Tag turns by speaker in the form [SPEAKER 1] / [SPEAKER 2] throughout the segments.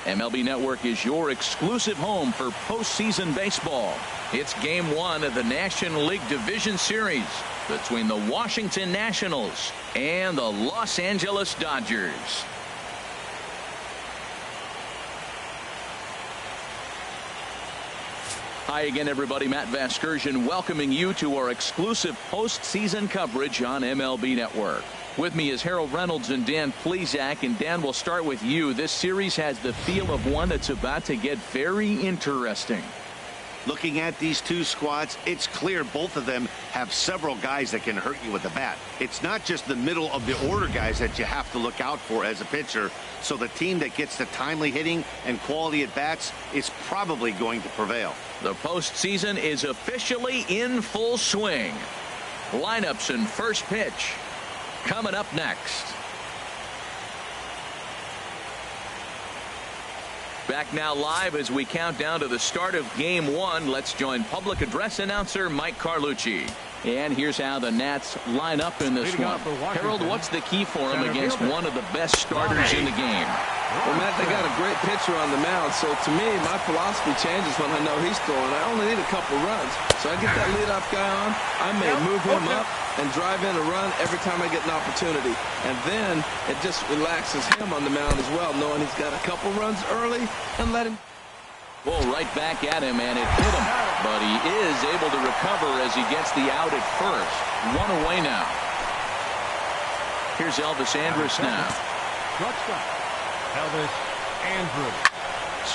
[SPEAKER 1] MLB Network is your exclusive home for postseason baseball. It's Game 1 of the National League Division Series between the Washington Nationals and the Los Angeles Dodgers. Hi again, everybody. Matt Vasgersian welcoming you to our exclusive postseason coverage on MLB Network. With me is Harold Reynolds and Dan Plesac. And Dan, we'll start with you. This series has the feel of one that's about to get very interesting.
[SPEAKER 2] Looking at these two squads, it's clear both of them have several guys that can hurt you with the bat. It's not just the middle of the order guys that you have to look out for as a pitcher. So the team that gets the timely hitting and quality at bats is probably going to prevail.
[SPEAKER 1] The postseason is officially in full swing. Lineups and first pitch coming up next. Back now live as we count down to the start of Game 1. Let's join public address announcer Mike Carlucci. And here's how the Nats line up in this one. Harold, what's the key for them against one of the best starters in the game?
[SPEAKER 3] Well, Matt, they got a great pitcher on the mound, so to me, my philosophy changes when I know he's throwing. I only need a couple runs. So I get that leadoff guy on, I may move him up and drive in a run every time I get an opportunity. And then it just relaxes him on the mound as well, knowing he's got a couple runs early and let him.
[SPEAKER 1] Well, right back at him, and it hit him. But he is able to recover as he gets the out at first. One away now. Here's Elvis Andrus now.
[SPEAKER 4] Elvis Andrus.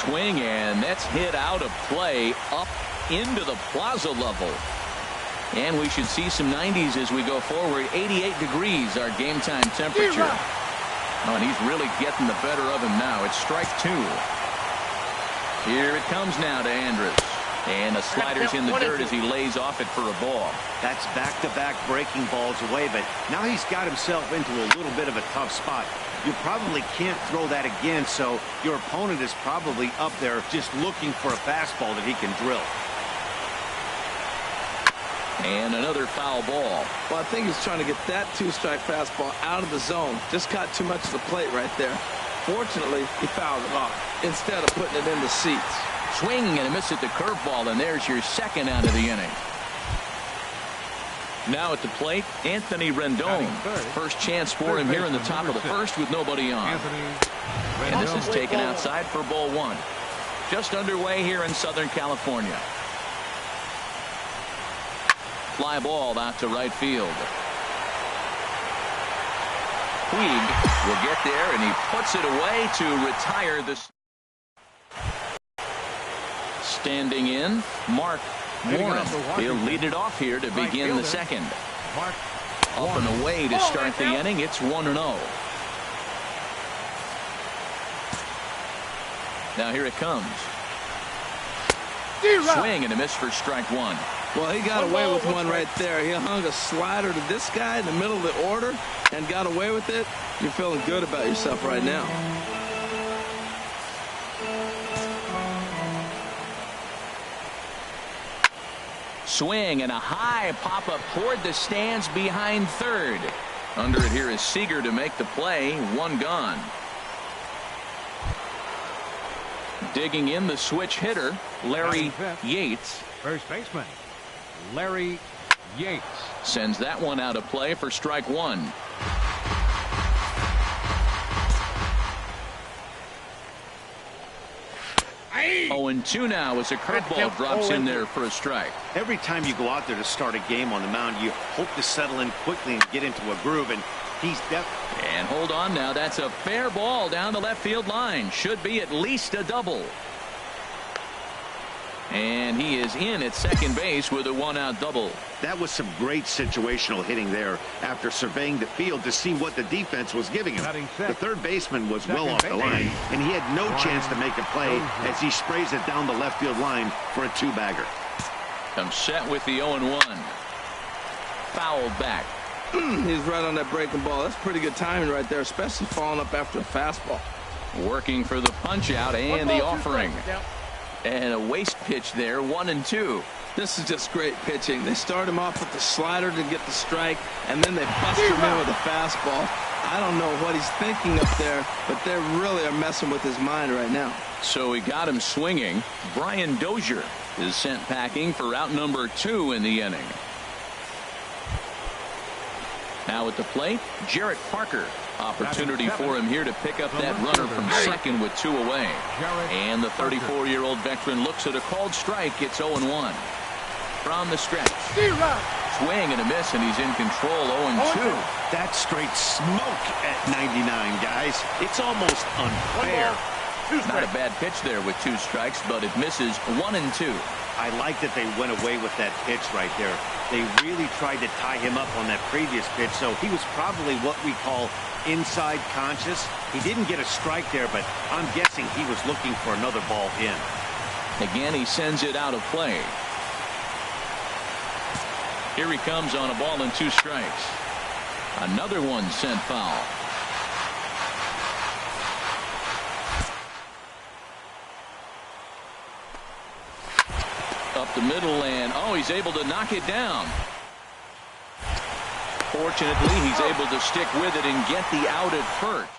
[SPEAKER 1] Swing, and that's hit out of play up into the plaza level. And we should see some 90s as we go forward. 88 degrees, our game time temperature. Oh, and he's really getting the better of him now. It's strike 2. Here it comes now to Andrus. And the slider's in the dirt as he lays off it for a ball.
[SPEAKER 2] That's back-to-back breaking balls away, but now he's got himself into a little bit of a tough spot. You probably can't throw that again, so your opponent is probably up there just looking for a fastball that he can drill.
[SPEAKER 1] And another foul ball.
[SPEAKER 3] Well, I think he's trying to get that two-strike fastball out of the zone. Just caught too much of the plate right there. Fortunately, he fouled it off instead of putting it in the seats.
[SPEAKER 1] Swing and a miss at the curveball, and there's your second out of the inning. Now at the plate, Anthony Rendon. First chance for him here in the top of the first with nobody on. And this is taken outside for ball 1. Just underway here in Southern California. Fly ball out to right field. Puig will get there, and he puts it away to retire this. Standing in, Mark Warren. He'll lead it off here to begin the second. Up and away to start the inning. It's 1-0. Now here it comes. Swing and a miss for strike 1.
[SPEAKER 3] Well, he got away with one right there. He hung a slider to this guy in the middle of the order and got away with it. You're feeling good about yourself right now.
[SPEAKER 1] Swing and a high pop-up toward the stands behind third. Under it here is Seager to make the play. One gone. Digging in the switch hitter, Larry Yates.
[SPEAKER 4] First baseman, Larry Yates.
[SPEAKER 1] Sends that one out of play for strike 1. Oh, and 2 now as a curveball drops in there for a strike.
[SPEAKER 2] Every time you go out there to start a game on the mound, you hope to settle in quickly and get into a groove, and he's definitely.
[SPEAKER 1] And hold on now, that's a fair ball down the left field line. Should be at least a double. And he is in at second base with a 1-out double.
[SPEAKER 2] That was some great situational hitting there after surveying the field to see what the defense was giving him. The third baseman was well off the line, and he had no chance to make a play as he sprays it down the left field line for a 2-bagger.
[SPEAKER 1] Comes set with the 0-1. Fouled back.
[SPEAKER 3] He's right on that breaking ball. That's pretty good timing right there, especially falling up after a fastball.
[SPEAKER 1] Working for the punch out and the offering. And a waste pitch there, 1-2.
[SPEAKER 3] This is just great pitching. They start him off with the slider to get the strike, and then they bust him in with a fastball. I don't know what he's thinking up there, but they really are messing with his mind right now.
[SPEAKER 1] So he got him swinging. Brian Dozier is sent packing for out number 2 in the inning. Now at the plate, Jarrett Parker. Opportunity for him here to pick up that runner from second with 2 away. And the 34-year-old veteran looks at a called strike. It's 0-1. From the stretch. Swing and a miss, and he's in control. 0-2.
[SPEAKER 2] That's straight smoke at 99, guys. It's almost unfair.
[SPEAKER 1] Not a bad pitch there with 2 strikes, but it misses 1-2.
[SPEAKER 2] I like that they went away with that pitch right there. They really tried to tie him up on that previous pitch, so he was probably what we call inside conscious. He didn't get a strike there, but I'm guessing he was looking for another ball in.
[SPEAKER 1] Again, he sends it out of play. Here he comes on a ball and 2 strikes. Another one sent foul. Up the middle, and he's able to knock it down. Fortunately, he's able to stick with it and get the out at first.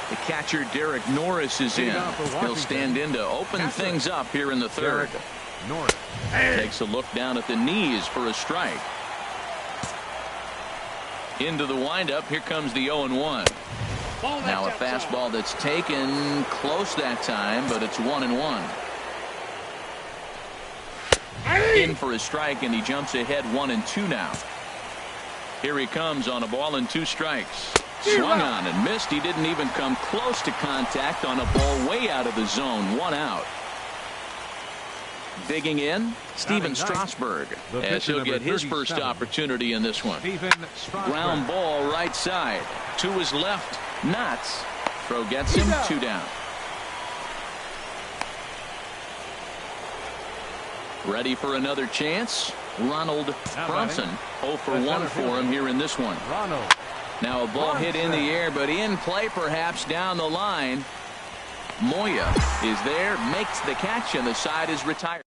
[SPEAKER 1] The catcher, Derek Norris, is in. He'll stand in to open things up here in the third.
[SPEAKER 4] Norris
[SPEAKER 1] takes a look down at the knees for a strike. Into the windup. Here comes the 0-1. Now a fastball that's taken close that time, but it's 1-1. In for a strike, and he jumps ahead 1-2 now. Here he comes on a ball and 2 strikes. Swung on and missed. He didn't even come close to contact on a ball way out of the zone. 1 out. Digging in, Steven Strasburg, as he'll get his first opportunity in this one. Ground ball right side. To his left, Knotts. Throw gets him, 2 down. Ready for another chance. Ronald Bronson. 0 for 1 for him here in this one. Now a ball hit in the air, but in play perhaps down the line. Moya is there, makes the catch, and the side is retired.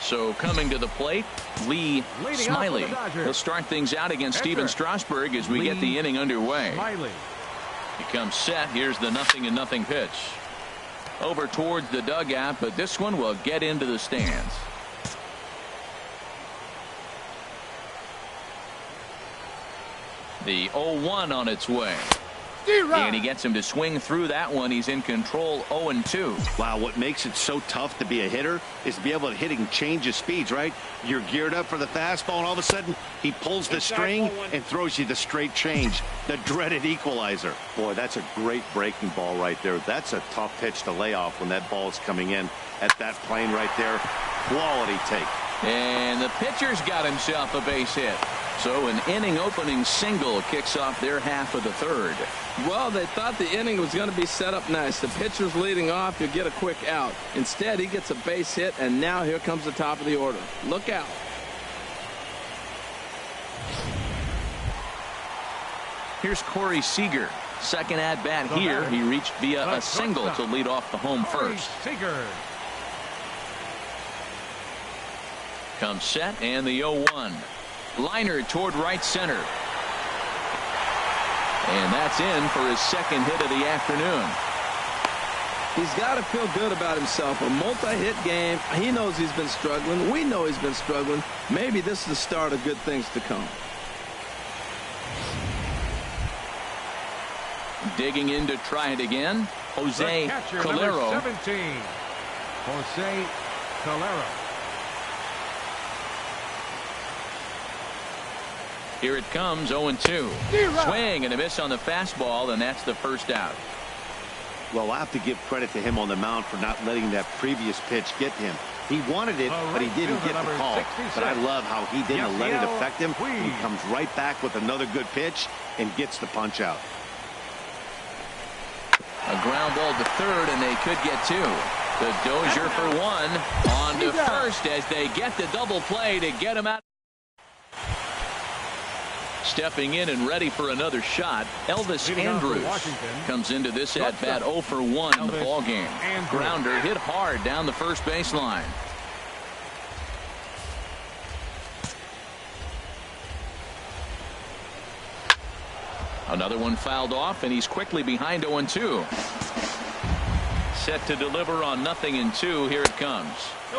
[SPEAKER 1] So coming to the plate, Lee Smiley. He'll start things out against Steven Strasburg as we get the inning underway. He comes set. Here's the 0-0 pitch. Over towards the dugout, but this one will get into the stands. The 0-1 on its way. And he gets him to swing through that one. He's in control. 0-2.
[SPEAKER 2] Wow, what makes it so tough to be a hitter is to be able to hit and change his speeds, right? You're geared up for the fastball, and all of a sudden he pulls the string and throws you the straight change, the dreaded equalizer. Boy, that's a great breaking ball right there. That's a tough pitch to lay off when that ball is coming in at that plane right there. Quality take.
[SPEAKER 1] And the pitcher's got himself a base hit. So an inning opening single kicks off their half of the third.
[SPEAKER 3] Well, they thought the inning was going to be set up nice. The pitcher's leading off, you get a quick out. Instead, he gets a base hit, and now here comes the top of the order. Look out.
[SPEAKER 1] Here's Corey Seager. Second at bat here. He reached via a single to lead off the home first. Comes set, and the 0-1. Liner toward right center. And that's in for his second hit of the afternoon.
[SPEAKER 3] He's got to feel good about himself. A multi-hit game. He knows he's been struggling. We know he's been struggling. Maybe this is the start of good things to come.
[SPEAKER 1] Digging in to try it again. Jose Calero.
[SPEAKER 4] 17. Jose Calero.
[SPEAKER 1] Here it comes, 0-2. Swing and a miss on the fastball, and that's the first out.
[SPEAKER 2] Well, I'll have to give credit to him on the mound for not letting that previous pitch get him. He wanted it, but he didn't get the call. But I love how he didn't let it affect him. He comes right back with another good pitch and gets the punch out.
[SPEAKER 1] A ground ball to third, and they could get 2. The Dozier for 1. On to first as they get the double play to get him out. Stepping in and ready for another shot, Elvis Andrus comes into this at bat 0 for 1 in the ball game. Grounder hit hard down the first baseline. Another one fouled off, and he's quickly behind 0-2. Set to deliver on 0-2. Here it comes.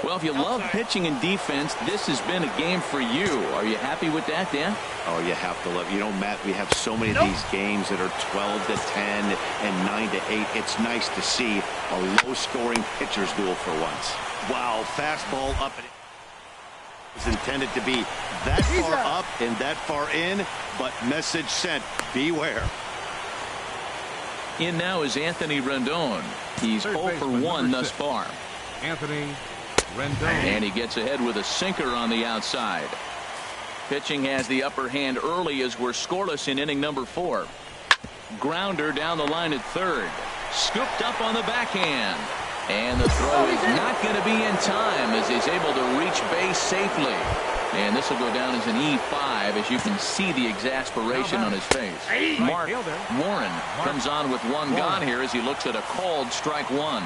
[SPEAKER 1] Well, if you love pitching and defense, this has been a game for you. Are you happy with that, Dan?
[SPEAKER 2] Oh, you have to love. You know, Matt, we have so many of these games that are 12-10 and 9-8. It's nice to see a low-scoring pitcher's duel for once. Wow, fastball up. It's intended to be that far up and that far in, but message sent. Beware.
[SPEAKER 1] In now is Anthony Rendon. He's 0 for 1 thus far.
[SPEAKER 4] Anthony Rendon.
[SPEAKER 1] And he gets ahead with a sinker on the outside. Pitching has the upper hand early as we're scoreless in inning number 4. Grounder down the line at third. Scooped up on the backhand. And the throw is not going to be in time as he's able to reach base safely. And this will go down as an E5 as you can see the exasperation on his face. Mark Warren comes on with one gone here as he looks at a called strike one.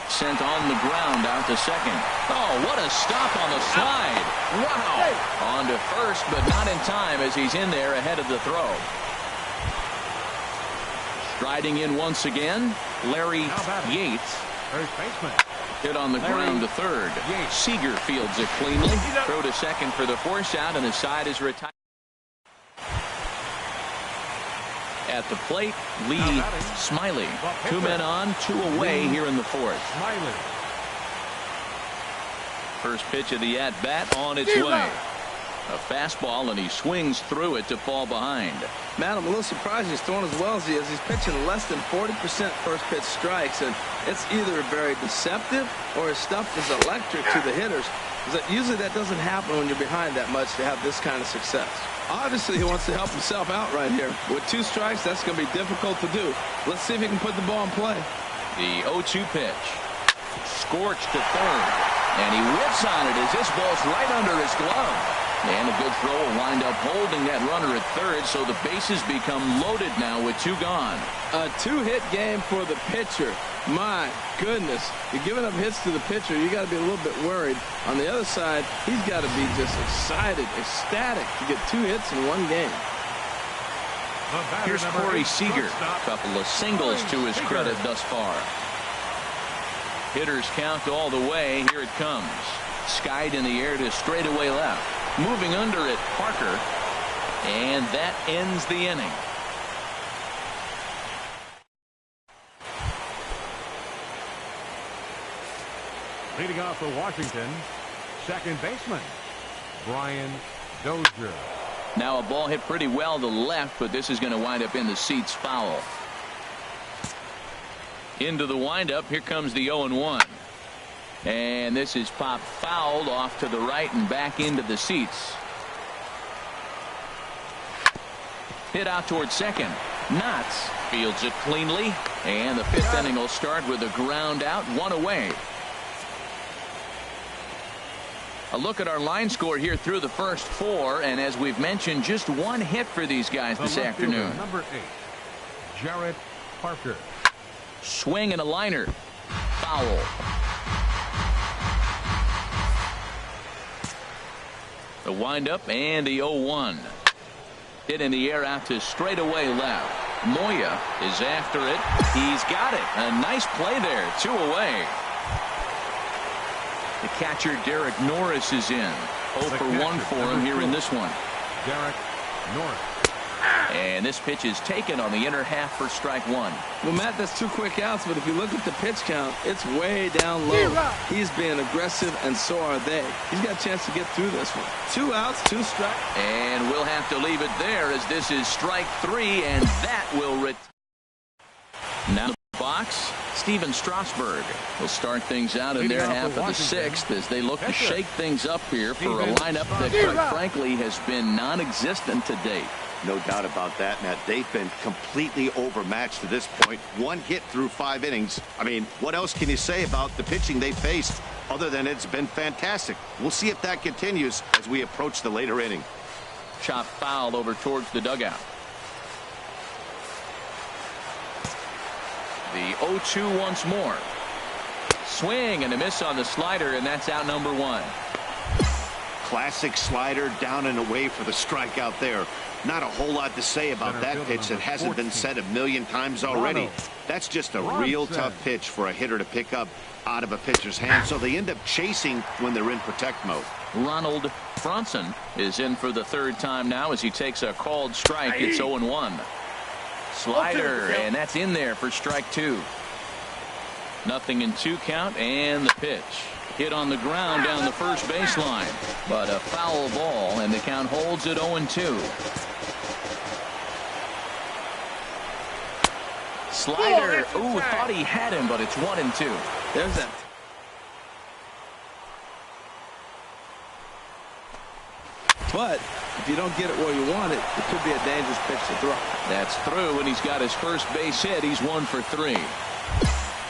[SPEAKER 1] Sent on the ground out to second. Oh, what a stop on the slide. Wow. On to first, but not in time as he's in there ahead of the throw. Striding in once again, Larry Yates.
[SPEAKER 4] First baseman.
[SPEAKER 1] Hit on the ground to third. Seager fields it cleanly. Throw to second for the force out, and the side is retired. At the plate, Lee Smiley. 2 men on, 2 away here in the 4th.
[SPEAKER 4] Smiley.
[SPEAKER 1] First pitch of the at-bat on its way. A fastball, and he swings through it to fall behind.
[SPEAKER 3] Matt, I'm a little surprised he's throwing as well as he is. He's pitching less than 40% first pitch strikes, and it's either very deceptive or his stuff is electric to the hitters. Usually that doesn't happen when you're behind that much to have this kind of success. Obviously, he wants to help himself out right here. With 2 strikes, that's going to be difficult to do. Let's see if he can put the ball in play.
[SPEAKER 1] The 0-2 pitch. Scorched to third. And he whips on it as this ball's right under his glove. And a good throw will wind up holding that runner at third, so the bases become loaded now with 2 gone.
[SPEAKER 3] A 2-hit game for the pitcher. My goodness. You're giving up hits to the pitcher. You got to be a little bit worried. On the other side, he's got to be just excited, ecstatic to get 2 hits in 1 game.
[SPEAKER 1] Here's Corey Seager. A couple of singles to his credit thus far. Hitters count all the way. Here it comes. Skied in the air to straightaway left. Moving under it, Parker. And that ends the inning.
[SPEAKER 4] Leading off for Washington, second baseman, Brian Dozier.
[SPEAKER 1] Now a ball hit pretty well to left, but this is going to wind up in the seats foul. Into the windup, here comes the 0-1. And this is popped fouled off to the right and back into the seats. Hit out towards second. Knotts fields it cleanly. And the 5th inning will start with a ground out, 1 away. A look at our line score here through the first 4. And as we've mentioned, just 1 hit for these guys this afternoon.
[SPEAKER 4] Number 8, Jarrett Parker.
[SPEAKER 1] Swing and a liner. Foul. The windup and the 0-1. Hit in the air out to straightaway left. Moya is after it. He's got it. A nice play there. 2 away. The catcher Derek Norris is in. 0 for 1 for him here in this one.
[SPEAKER 4] Derek Norris.
[SPEAKER 1] And this pitch is taken on the inner half for strike 1.
[SPEAKER 3] Well, Matt, that's 2 quick outs, but if you look at the pitch count, it's way down low. He's being aggressive, and so are they. He's got a chance to get through this one. 2 outs, 2 strikes.
[SPEAKER 1] And we'll have to leave it there as this is strike 3, and that will now the box. Steven Strasburg will start things out in their half of the 6th as they look to shake things up here for a lineup that, quite frankly, has been non-existent to date.
[SPEAKER 2] No doubt about that, Matt. They've been completely overmatched to this point. 1 hit through 5 innings. I mean, what else can you say about the pitching they faced other than it's been fantastic? We'll see if that continues as we approach the later inning.
[SPEAKER 1] Chop foul over towards the dugout. The 0-2 once more. Swing and a miss on the slider, and that's out number 1.
[SPEAKER 2] Classic slider down and away for the strikeout there. Not a whole lot to say about that pitch that hasn't been said a million times already. That's just a real tough pitch for a hitter to pick up out of a pitcher's hand, so they end up chasing when they're in protect mode.
[SPEAKER 1] Ronald Bronson is in for the third time now as he takes a called strike. It's 0-1. Slider, and that's in there for strike 2. 0-2 count, and the pitch. Hit on the ground down the first baseline, but a foul ball, and the count holds at 0-2. Slider, ooh, thought he had him, but it's 1-2.
[SPEAKER 3] There's that. But if you don't get it where you want it, it could be a dangerous pitch to throw.
[SPEAKER 1] That's through, and he's got his first base hit. He's 1 for 3.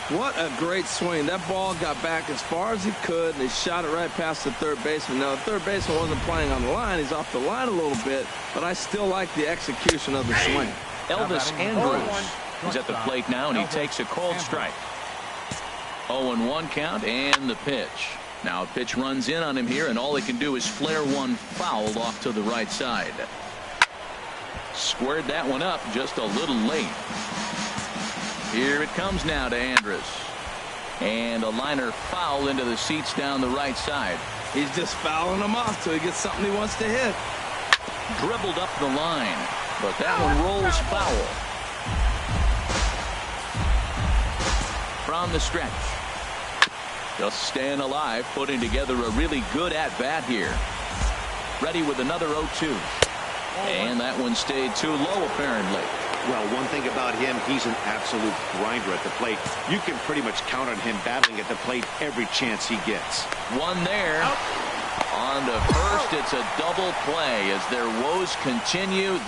[SPEAKER 3] What a great swing. That ball got back as far as he could, and he shot it right past the third baseman. Now, the third baseman wasn't playing on the line. He's off the line a little bit, but I still like the execution of the swing.
[SPEAKER 1] Elvis Andrews is at the plate now, and he takes a cold strike. 0-1 count, and the pitch. Now a pitch runs in on him here, and all he can do is flare one foul off to the right side. Squared that one up just a little late. Here it comes now to Andrus. And a liner foul into the seats down the right side.
[SPEAKER 3] He's just fouling them off till he gets something he wants to hit.
[SPEAKER 1] Dribbled up the line, but that one rolls foul. From the stretch. Just staying alive, putting together a really good at-bat here. Ready with another 0-2. And that one stayed too low, apparently.
[SPEAKER 2] Well, one thing about him, he's an absolute grinder at the plate. You can pretty much count on him battling at the plate every chance he gets.
[SPEAKER 1] One there. On to first, it's a double play as their woes continue.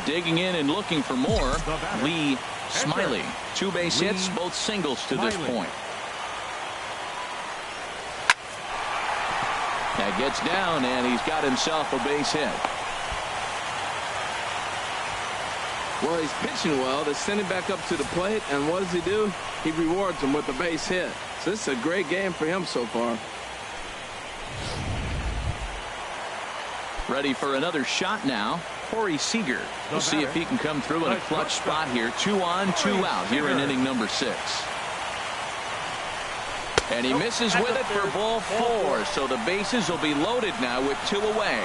[SPEAKER 1] Digging in and looking for more, Lee Smiley. 2 base hits, both singles to this point. That gets down, and he's got himself a base hit.
[SPEAKER 3] Well, he's pitching well. They send him back up to the plate, and what does he do? He rewards him with a base hit. So this is a great game for him so far.
[SPEAKER 1] Ready for another shot now. Corey Seager. We'll see if he can come through in a clutch spot here. 2 on, 2 out here in inning number 6. And he misses with it for ball 4. So the bases will be loaded now with 2 away.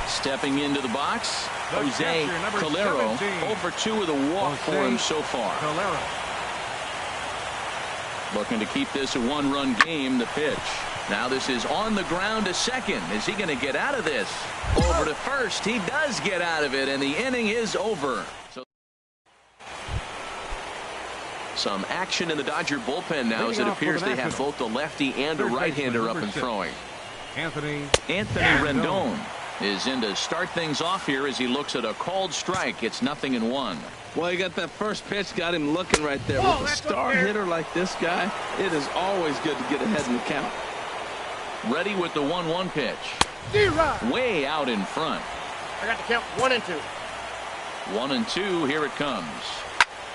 [SPEAKER 1] Stepping into the box, Jose Calero. 0 for 2 with a walk for him so far. Looking to keep this a 1-run game. The pitch. Now this is on the ground to second. Is he going to get out of this? Over to first. He does get out of it, and the inning is over. So some action in the Dodger bullpen now as it appears they have both a lefty and a right-hander up and throwing.
[SPEAKER 4] Anthony
[SPEAKER 1] Rendon is in to start things off here as he looks at a called strike. It's 0-1.
[SPEAKER 3] Well, you got that first pitch, got him looking right there. With a star hitter like this guy, it is always good to get ahead in the count.
[SPEAKER 1] Ready with the 1-1 pitch. Way out in front.
[SPEAKER 5] I got the count 1 and 2.
[SPEAKER 1] 1 and 2. Here it comes.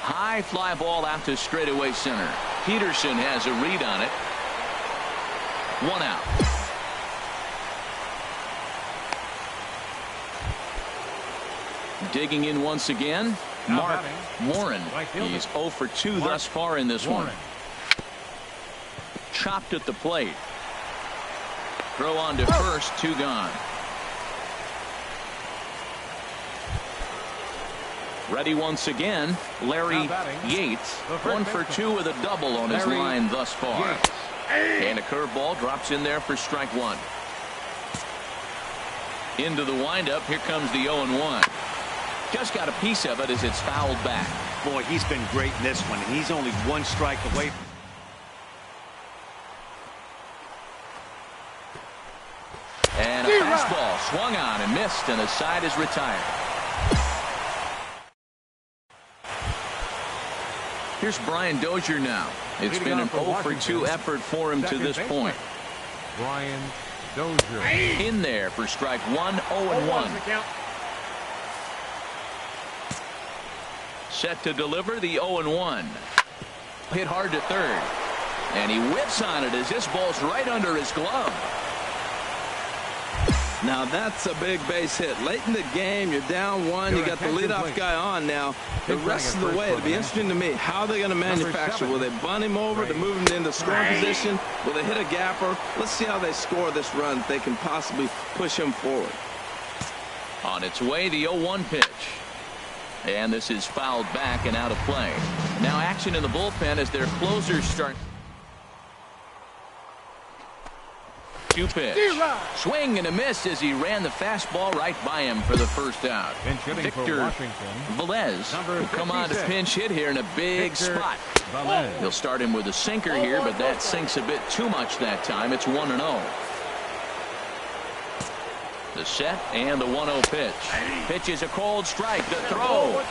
[SPEAKER 1] High fly ball out to straightaway center. Peterson has a read on it. 1 out. Digging in once again. Mark Warren. He's 0 for 2 thus far in this one. Chopped at the plate. Throw on to first, 2 gone. Ready once again, Larry Yates. 1 for 2 with a double on his line thus far. And a curveball drops in there for strike 1. Into the windup, here comes the 0-1. Just got a piece of it as it's fouled back.
[SPEAKER 2] Boy, he's been great in this one, and he's only 1 strike away.
[SPEAKER 1] And a fastball swung on and missed, and the side is retired. Here's Brian Dozier now. It's been an 0 for 2 effort for him to this point.
[SPEAKER 4] Brian Dozier.
[SPEAKER 1] In there for strike 1, 0-1. Set to deliver the 0-1. Hit hard to third. And he whips on it as this ball's right under his glove.
[SPEAKER 3] Now that's a big base hit. Late in the game, you're down one. You got the leadoff guy on now. The rest of the way, it'll be interesting to me how they're going to manufacture. Will they bunt him over to move him into scoring position? Will they hit a gapper? Let's see how they score this run. They can possibly push him forward.
[SPEAKER 1] On its way, the 0-1 pitch. And this is fouled back and out of play. Now action in the bullpen as their closers start. 2 pitch. Swing and a miss as he ran the fastball right by him for the first out. Victor Velez will come on to pinch hit here in a big spot. He'll start him with a sinker here, but that sinks a bit too much that time. It's 1-0. The set and the 1-0 pitch. Pitch is a cold strike. The throw.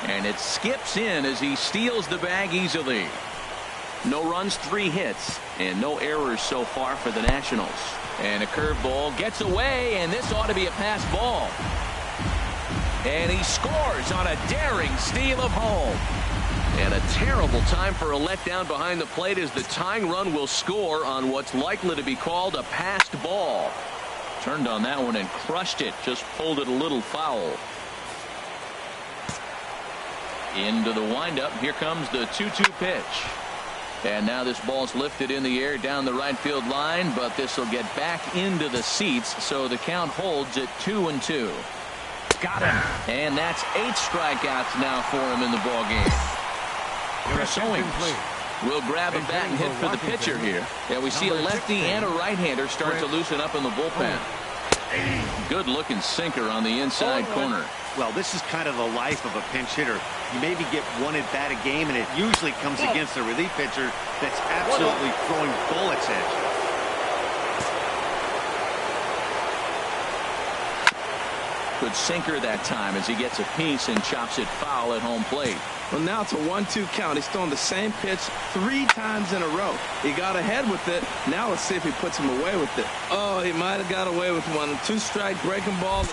[SPEAKER 1] And it skips in as he steals the bag easily. No runs, 3 hits, and no errors so far for the Nationals. And a curveball gets away, and this ought to be a pass ball. And he scores on a daring steal of home. And a terrible time for a letdown behind the plate as the tying run will score on what's likely to be called a passed ball. Turned on that one and crushed it, just pulled it a little foul. Into the windup, here comes the 2-2 pitch. And now this ball's lifted in the air down the right field line, but this will get back into the seats, so the count holds at 2-2. Got him. And that's 8 strikeouts now for him in the ballgame. Chris Owings will grab a bat and hit for the pitcher here. And we see a lefty and a right-hander start to loosen up in the bullpen. Good looking sinker on the inside corner.
[SPEAKER 2] Well, this is kind of the life of a pinch hitter. You maybe get one at bat a game, and it usually comes against a relief pitcher that's absolutely throwing bullets at
[SPEAKER 1] you. Good sinker that time as he gets a piece and chops it foul at home plate.
[SPEAKER 3] Well, now it's a 1-2 count. He's throwing the same pitch 3 times in a row. He got ahead with it. Now let's see if he puts him away with it. Oh, he might have got away with one. 2-strike breaking ball.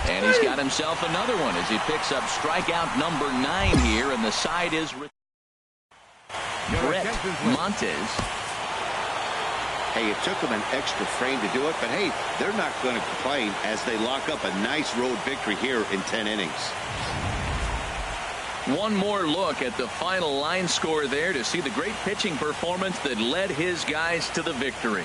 [SPEAKER 1] And he's got himself another one as he picks up strikeout number 9 here, and the side is Brett Montes.
[SPEAKER 2] Hey, it took them an extra frame to do it, but hey, they're not going to complain as they lock up a nice road victory here in 10 innings.
[SPEAKER 1] One more look at the final line score there to see the great pitching performance that led his guys to the victory.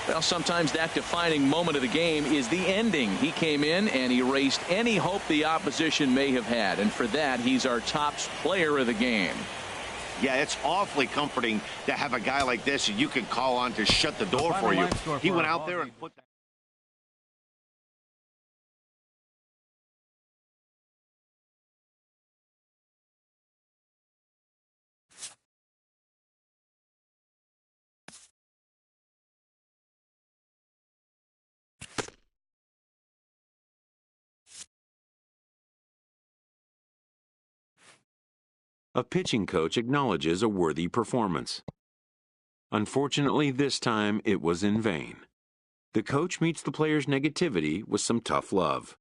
[SPEAKER 1] Well, sometimes that defining moment of the game is the ending. He came in and erased any hope the opposition may have had, and for that, he's our top player of the game.
[SPEAKER 2] Yeah, it's awfully comforting to have a guy like this you can call on to shut the door for you. He went out there and put that.
[SPEAKER 6] A pitching coach acknowledges a worthy performance. Unfortunately, this time it was in vain. The coach meets the player's negativity with some tough love.